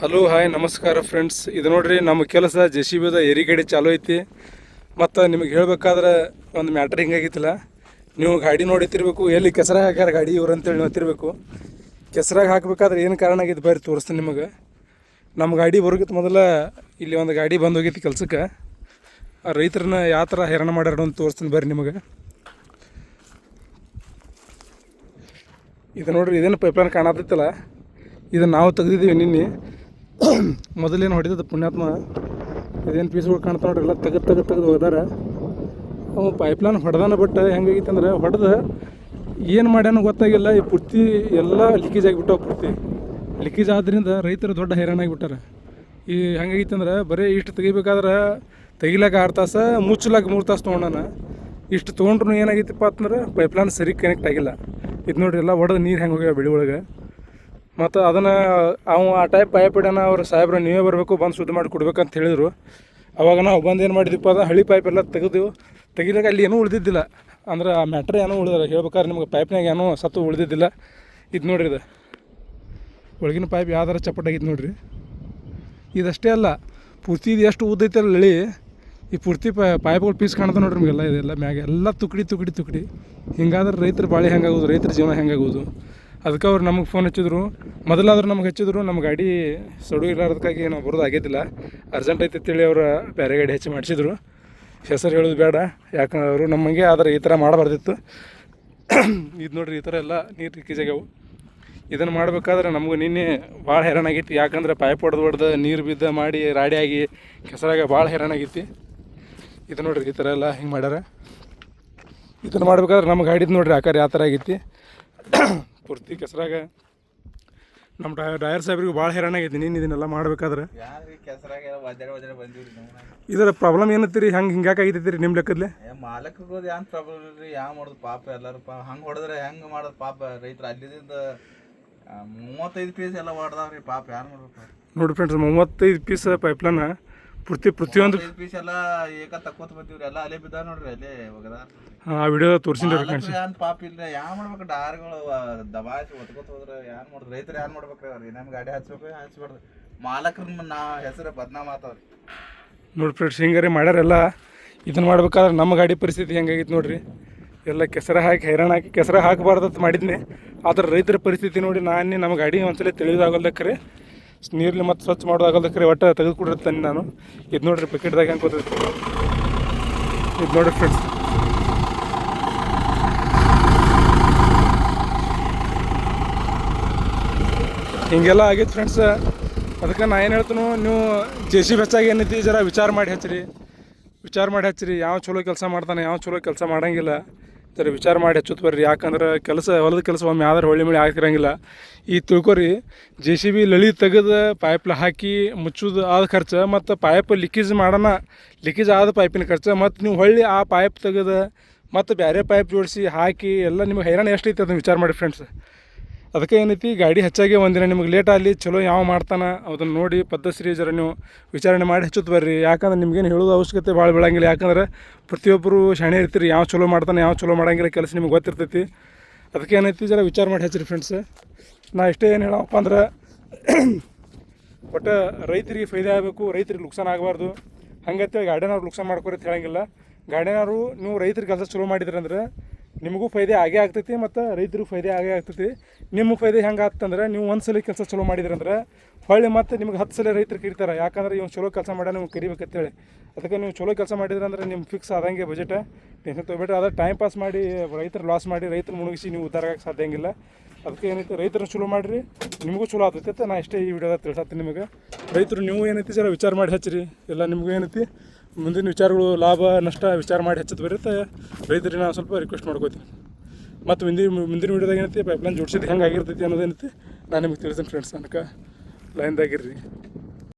Hello hi ನಮಸ್ಕಾರ friends. ಇದು ನೋಡ್ರಿ ನಮ್ಮ ಕೆಲಸ JCBದ ಏರಿಗೇಡಿ ಚಾಲೂ ಐತಿ. ಮತ್ತು ನಿಮಗೆ ಹೇಳಬೇಕಾದ್ರೆ ಒಂದು ಮ್ಯಾಟ್ರ್ ಹಿಂಗಾಗಿತ್ತಿಲ್ಲ, ನೀವು ಗಾಡಿ ನೋಡಿತಿರ್ಬೇಕು, ಎಲ್ಲಿ ಕೆಸರಾಗ ಹಾಕ್ಯಾರ ಗಾಡಿ ಇವ್ರು ಅಂತೇಳಿ ನೋಡ್ತಿರ್ಬೇಕು. ಕೆಸರಾಗ ಹಾಕಬೇಕಾದ್ರೆ ಏನು ಕಾರಣ ಆಗಿದ್ದು ಬರ್ರಿ ತೋರಿಸ್ತೀನಿ ನಿಮಗೆ. ನಮ್ಮ ಗಾಡಿ ಬರೋಗಿತ್ತು ಮೊದಲ ಇಲ್ಲಿ ಒಂದು ಗಾಡಿ ಬಂದು ಹೋಗಿತ್ತು ಕೆಲ್ಸಕ್ಕೆ. ಆ ರೈತರನ್ನ ಯಾವ ಥರ ಹೈರಾಣ ಮಾಡ್ಯಾರ ಅಂತ ತೋರಿಸ್ತೀನಿ ಬರ್ರಿ ನಿಮಗೆ. ಇದು ನೋಡ್ರಿ, ಇದೇನು ಪೈಪ್ಲೈನ್ ಕಾಣತ್ತೈತಲ್ಲ, ಇದನ್ನು ನಾವು ತೆಗ್ದಿದ್ದೀವಿ ನಿನ್ನೆ. ಮೊದಲೇನು ಹೊಡಿತದ ಪುಣ್ಯಾತ್ಮ, ಇದೇನು ಪೀಸ್ಗಳು ಕಾಣ್ತಾ ನೋಡ್ರಿ, ಎಲ್ಲ ತೆಗೆದು ಹೋದಾರ. ಅವು ಪೈಪ್ಲೈನ್ ಹೊಡೆದಾನ, ಬಟ್ ಹೆಂಗಾಗಿತ್ತು ಅಂದ್ರೆ ಹೊಡೆದ ಏನು ಮಾಡ್ಯಾನೋ ಗೊತ್ತಾಗಿಲ್ಲ, ಈ ಪೂರ್ತಿ ಎಲ್ಲ ಲೀಕೇಜ್ ಆಗಿಬಿಟ್ಟವು. ಪೂರ್ತಿ ಲೀಕೇಜ್ ಆದ್ದರಿಂದ ರೈತರು ದೊಡ್ಡ ಹೈರಾಣ ಆಗಿಬಿಟ್ಟಾರ. ಈ ಹೆಂಗಾಗಿತ್ತು ಅಂದ್ರೆ ಬರೀ ಇಷ್ಟು ತೆಗಿಬೇಕಾದ್ರೆ ತೆಗಿಲಾಕ 6 ತಾಸು, ಮುಚ್ಚಲಾಕ 3 ತಾಸು ತೊಗೊಂಡಾನ. ಇಷ್ಟು ತೊಗೊಂಡ್ರು ಏನಾಗಿತ್ತಪ್ಪ ಅಂತಂದ್ರೆ ಪೈಪ್ಲೈನ್ ಸರಿ ಕನೆಕ್ಟ್ ಆಗಿಲ್ಲ. ಇದು ನೋಡ್ರಿ, ಎಲ್ಲ ಹೊಡೆದು ನೀರು ಹೆಂಗೆ ಹೋಗ್ಯಾವ ಬೆಳೆ ಒಳಗೆ. ಮತ್ತು ಅದನ್ನು ಆ ಟೈಪ್ ಪೈಪ್ ಇಡೋಣ, ಅವ್ರು ಸಾಹೇಬ್ರು ನೀವೇ ಬರಬೇಕು, ಬಂದು ಶುದ್ಧ ಮಾಡಿ ಕೊಡ್ಬೇಕಂತ ಹೇಳಿದರು. ಅವಾಗ ನಾವು ಬಂದು ಏನು ಮಾಡಿದ್ವಿಪ್ಪ, ಅದು ಹಳಿ ಪೈಪ್ ಎಲ್ಲ ತೆಗಿಲಾಕ ಅಲ್ಲಿ ಏನೂ ಉಳಿದಿದ್ದಿಲ್ಲ. ಅಂದ್ರೆ ಆ ಮ್ಯಾಟ್ರ್ ಏನೂ ಉಳಿದಿಲ್ಲ. ಹೇಳ್ಬೇಕಾದ್ರೆ ನಿಮ್ಗೆ ಪೈಪ್ನಾಗ ಏನೂ ಸತ್ತು ಉಳಿದಿದ್ದಿಲ್ಲ. ಇದು ನೋಡ್ರಿ, ಇದು ಒಳಗಿನ ಪೈಪ್ ಯಾವ್ದಾರ ಚಪ್ಪಟ್ಟಾಗಿತ್ತು ನೋಡ್ರಿ. ಇದಷ್ಟೇ ಅಲ್ಲ, ಪೂರ್ತಿ ಇದು ಎಷ್ಟು ಉದ್ದೈತಲ್ಲ ಹಳಿ, ಈ ಪೂರ್ತಿ ಪೈಪ್ಗಳು ಪೀಸ್ ಕಾಣ್ತಾ ನೋಡ್ರಿ ನಿಮಗೆಲ್ಲ. ಇದೆಲ್ಲ ಮ್ಯಾಗ ಎಲ್ಲ ತುಕಡಿ. ಹಿಂಗಾದ್ರೆ ರೈತರ ಬಾಳೆ ಹೆಂಗಾಗೋದು, ರೈತರ ಜೀವನ ಹೆಂಗಾಗೋದು. ಅದಕ್ಕೆ ಅವ್ರು ನಮಗೆ ಫೋನ್ ಹಚ್ಚಿದ್ರು. ಮೊದಲಾದ್ರೂ ನಮ್ಗೆ ಹಚ್ಚಿದ್ರು, ನಮ್ಮ ಗಾಡಿ ಸಡು ಇರೋದಕ್ಕಾಗಿ ನಾವು ಬರೋದು ಆಗಿದ್ದಿಲ್ಲ, ಅರ್ಜೆಂಟ್ ಐತೆ ಅಂತೇಳಿ ಅವ್ರು ಬೇರೆ ಗಾಡಿ ಹೆಚ್ಚು ಮಾಡಿಸಿದ್ರು. ಹೆಸರು ಹೇಳೋದು ಬೇಡ, ಯಾಕಂದ್ರೆ ಅವರು ನಮಗೆ ಆದರೆ ಈ ಥರ ಮಾಡಬಾರ್ದಿತ್ತು. ಇದು ನೋಡ್ರಿ, ಈ ಥರ ಎಲ್ಲ ನೀರು ಲೀಕೇಜ್ ಆಗ್ಯಾವು. ಇದನ್ನು ಮಾಡಬೇಕಾದ್ರೆ ನಮಗೂ ನಿನ್ನೆ ಭಾಳ ಹೈರಾಣ ಆಗೈತಿ. ಯಾಕಂದ್ರೆ ಪೈಪ್ ಹೊಡೆದು ನೀರು ಬಿದ್ದ ಮಾಡಿ ರಾಡಿಯಾಗಿ ಕೆಸರಾಗ ಭಾಳ ಹೈರಾಣ ಆಗೈತಿ. ಇದು ನೋಡ್ರಿ, ಈ ಥರ ಎಲ್ಲ ಹಿಂಗೆ ಮಾಡ್ಯಾರ. ಇದನ್ನು ಮಾಡ್ಬೇಕಾದ್ರೆ ನಮ್ಮ ಗಾಡಿದು ನೋಡ್ರಿ ಆಕಾರ ಯಾವ ಥರ ಆಗೈತಿ. ಪೂರ್ತಿ ಕೆಸರಾಗ ನಮ್ಮ ಡ್ರೈವರ್ ಸಾಹೇಬ್ರಿಗೂ ಭಾಳ ಹೈರಾಣ ಆಗೈತಿ ನೀನು ಇದನ್ನೆಲ್ಲ ಮಾಡ್ಬೇಕಾದ್ರೆ. ಇದರ ಪ್ರಾಬ್ಲಮ್ ಏನತ್ತೀರಿ, ಹಿಂಗ್ಯಾಕೆ ಆಗೈತಿ ನಿಮ್ಮ ಲೆಕ್ಕದಲ್ಲಿ? ಮಾಲಕರು ಏನು ಪ್ರಾಬ್ಲಮ್ ಇಲ್ರಿ, ಯಾವ ಮಾಡೋದು ಪಾಪ ಎಲ್ಲರೂ ಹಂಗೆ ಹೊಡೆದ್ರೆ ಹೆಂಗೆ ಮಾಡೋದು ಪಾಪ ರೈತರು. ಅಲ್ಲಿದಿಂದ 35 ಪೀಸ್ ಎಲ್ಲ ಹೊಡೆದಾವ್ರಿ, ಪಾಪ ಯಾರು ಮಾಡ್ಬೇಕು ನೋಡಿ ಫ್ರೆಂಡ್ಸ್. 35 ಪೀಸ್ ಪೈಪ್ಲೈನ್ ಪ್ರತಿಯೊಂದು ಪೀಸ್ ಎಲ್ಲ ಏಕ ತಕ್ಕೋತ ಬಂದಿವ್ರಿ, ಎಲ್ಲ ಅಲ್ಲೇ ಬಿದ್ದ ನೋಡ್ರಿ, ಅಲ್ಲೇ ಹೋಗದ. ಆ ವಿಡಿಯೋ ತೋರಿಸಿದ್ರಿ. ಏನ್ ಪಾಪ ಇಲ್ರಿ, ಯಾವ ಮಾಡ್ಬೇಕು, ಡಾರ್ಗಳು ದಬಾಯಿಸಿ ಒತ್ಕೋತ ಹೋದ್ರೆ ಯಾರು ಮಾಡೋದು, ರೈತರು ಯಾರು ಮಾಡ್ಬೇಕ್ರಿ? ಅವ್ರಿಗೆ ನಮ್ಮ ಗಾಡಿ ಹಚ್ಬೇಕು, ಹಚ್ಬಾರ್ದು. ಮಾಲಕ್ರನ್ನ ನಾ ಹೆಸರು ಬದ್ನಾಮ್ ಆತವ್ರಿ. ನೋಡಿ ಫ್ರೆಂಡ್ಸ್, ಹಿಂಗಾರಿ ಮಾಡ್ಯಾರೆಲ್ಲ. ಇದನ್ನು ಮಾಡ್ಬೇಕಾದ್ರೆ ನಮ್ಮ ಗಾಡಿ ಪರಿಸ್ಥಿತಿ ಹೆಂಗಾಗಿತ್ತು ನೋಡ್ರಿ. ಎಲ್ಲ ಕೆಸರ ಹಾಕಿ ಹೈರಾಣ ಹಾಕಿ, ಕೆಸರ ಹಾಕಬಾರ್ದಂತ ಮಾಡಿದ್ನಿ. ಆದ್ರೆ ರೈತರ ಪರಿಸ್ಥಿತಿ ನೋಡಿ, ನಾನು ನಮ್ಮ ಗಾಡಿ ಒಂದ್ಸಲ ತಿಳಿಯೋದಾಗಲ್ದಕ್ರೆ, ನೀರಲ್ಲಿ ಮತ್ತು ಸ್ವಚ್ಛ ಮಾಡೋದಾಗಲ್ದಕ್ರೆ ಒಟ್ಟು ತೆಗೆದುಕೊಡಿರ್ತಾನೆ ನಾನು. ಇದು ನೋಡ್ರಿ, ಬಕೆಟ್ದಾಗ ಹೆಂಗೆ ಕೂತೈತಿ. ಇದು ನೋಡ್ರಿ ಫ್ರೆಂಡ್ಸ್, ಹಿಂಗೆಲ್ಲ ಆಗೈತೆ ಫ್ರೆಂಡ್ಸ್. ಅದಕ್ಕೆ ನಾ ಏನು ಹೇಳ್ತೀನಿ, ನೀವು JCB ಹೆಚ್ಚಾಗಿ ಏನೈತಿ ಜರ ವಿಚಾರ ಮಾಡಿ ಹಚ್ಚಿರಿ. ಯಾವ ಚಲೋ ಕೆಲಸ ಮಾಡ್ತಾನೆ, ಯಾವ ಚಲೋ ಕೆಲಸ ಮಾಡೋಂಗಿಲ್ಲ, ಜರ ವಿಚಾರ ಮಾಡಿ ಹಚ್ಚುತ್ತ ಬರ್ರಿ. ಯಾಕಂದ್ರೆ ಹೊಲದ ಕೆಲಸ ಒಮ್ಮೆ ಆದ್ರೆ ಹೊಳ್ಳಿ ಮಳೆ ಹಾಕಿರಂಗಿಲ್ಲ. ಈ ತಿಳ್ಕೊರಿ, JCB ಲಳಿ ತೆಗೆದು ಪೈಪ್ ಹಾಕಿ ಮುಚ್ಚೋದು ಆದ ಖರ್ಚು, ಮತ್ತು ಪೈಪ್ ಲೀಕೇಜ್ ಆದ ಪೈಪಿನ ಖರ್ಚು, ಮತ್ತು ನೀವು ಹೊಳ್ಳಿ ಆ ಪೈಪ್ ತೆಗೆದು ಮತ್ತು ಬೇರೆ ಪೈಪ್ ಜೋಡಿಸಿ ಹಾಕಿ ಎಲ್ಲ ನಿಮಗೆ ಹೈರಾಣ ಎಷ್ಟೈತೆ ಅದನ್ನು ವಿಚಾರ ಮಾಡಿ ಫ್ರೆಂಡ್ಸ್. ಅದಕ್ಕೆ ಏನೈತಿ, ಗಾಡಿ ಹೆಚ್ಚಾಗಿ ಒಂದಿನ ನಿಮಗೆ ಲೇಟ್ ಆಗಲಿ, ಚಲೋ ಯಾವ ಮಾಡ್ತಾನೆ ಅದನ್ನು ನೋಡಿ ಪದ್ಧತಿ ಜರ ನೀವು ವಿಚಾರಣೆ ಮಾಡಿ ಹಚ್ಚುತ್ತ ಬರ್ರಿ. ಯಾಕಂದ್ರೆ ನಿಮ್ಗೇನು ಹೇಳೋದು ಅವಶ್ಯಕತೆ ಭಾಳ ಬೀಳಂಗಿಲ್ಲ. ಯಾಕಂದ್ರೆ ಪ್ರತಿಯೊಬ್ಬರು ಶಾಣೆ ಇರ್ತೀರಿ, ಯಾವ ಚಲೋ ಮಾಡ್ತಾನೆ ಯಾವ ಚಲೋ ಮಾಡೋಂಗಿಲ್ಲ ಕೆಲಸ ನಿಮ್ಗೆ ಗೊತ್ತಿರ್ತೈತಿ. ಅದಕ್ಕೆ ಏನೈತಿ, ಜರ ವಿಚಾರ ಮಾಡಿ ಹಚ್ಚಿರಿ ಫ್ರೆಂಡ್ಸ್. ನಾ ಇಷ್ಟೇ ಏನು ಹೇಳಪ್ಪ ಅಂದ್ರೆ, ಒಟ್ಟು ರೈತರಿಗೆ ಫೈದೆ ಆಗಬೇಕು, ರೈತರಿಗೆ ನುಕ್ಸಾನ ಆಗಬಾರ್ದು. ಹಂಗಂತೇಳಿ ಗಾಡಿನವ್ರು ನುಕ್ಸಾನ ಮಾಡ್ಕೊರಿ ಅಂತ ಹೇಳಂಗಿಲ್ಲ. ಗಾಡಿನವರು ನೀವು ರೈತರ ಕೆಲಸ ಚಲೋ ಮಾಡಿದ್ರಿ ಅಂದ್ರೆ ನಿಮಗೂ ಫೈದೆ ಆಗೇ ಆಗ್ತೈತಿ, ಮತ್ತು ರೈತರಿಗೂ ಫೈದೆ ಆಗೇ ಆಗ್ತೈತಿ. ನಿಮಗೆ ಫೈದೆ ಹೆಂಗೆ ಆಗ್ತಂದ್ರೆ, ನೀವು ಒಂದು ಸಲ ಕೆಲಸ ಚಲೋ ಮಾಡಿದ್ರಂದ್ರೆ ಹೊಳ್ಳಿ ಮತ್ತು ನಿಮ್ಗೆ 10 ಸಲ ರೈತರು ಕರಿತಾರೆ. ಯಾಕಂದ್ರೆ ಇವ್ನು ಚಲೋ ಕೆಲಸ ಮಾಡ್ಯಾನ, ನಿಮ್ಗೆ ಕರಿಬೇಕಂತೇಳಿ. ಅದಕ್ಕೆ ನೀವು ಚಲೋ ಕೆಲಸ ಮಾಡಿದ್ರಂದ್ರೆ ನಿಮ್ಗೆ ಫಿಕ್ಸ್ ಆದಂಗೆ ಬಜೆಟ್, ಟೆನ್ಷನ್ ತೊಗೊಬೇಡ್ರಿ. ಅದೇ ಟೈಮ್ ಪಾಸ್ ಮಾಡಿ ರೈತರು ಲಾಸ್ ಮಾಡಿ ರೈತರು ಮುಳುಗಿಸಿ ನೀವು ಉದ್ಧಾರ ಆಗಕ್ಕೆ ಸಾಧ್ಯ ಹಂಗಿಲ್ಲ. ಅದಕ್ಕೆ ಏನೈತಿ, ರೈತರು ಚಲೋ ಮಾಡಿರಿ, ನಿಮಗೂ ಚಲೋ ಆಗ್ತೈತೆ. ನಾ ಇಷ್ಟೇ ಈ ವಿಡಿಯೋದಾಗ ತಿಳ್ಸತ್ತೀನಿ ನಿಮಗೆ. ರೈತರು ನೀವು ಏನೈತಿ ಜರ ವಿಚಾರ ಮಾಡಿ ಹಚ್ಚಿರಿ. ಎಲ್ಲ ನಿಮಗೂ ಏನೈತಿ ಮುಂದಿನ ವಿಚಾರಗಳು, ಲಾಭ ನಷ್ಟ ವಿಚಾರ ಮಾಡಿ ಹಚ್ಚೋದು ಬರುತ್ತೆ. ರೈತರಿಗೆ ನಾನು ಸ್ವಲ್ಪ ರಿಕ್ವೆಸ್ಟ್ ಮಾಡ್ಕೋತೀನಿ. ಮತ್ತು ಮುಂದಿನ ವಿಡಿಯೋದಾಗ ಏನೈತಿ, ಪೈಪ್ಲೈನ್ ಜೋಡಿಸಿದ್ದು ಹೆಂಗೆ ಆಗಿರ್ತೈತಿ ಅನ್ನೋದೇನೈತಿ ನಾನು ನಿಮಗೆ ತಿಳಿಸ್ತೀನಿ ಫ್ರೆಂಡ್ಸ್. ಅನ್ಕ ಲೈನ್ದಾಗಿರ್ರಿ.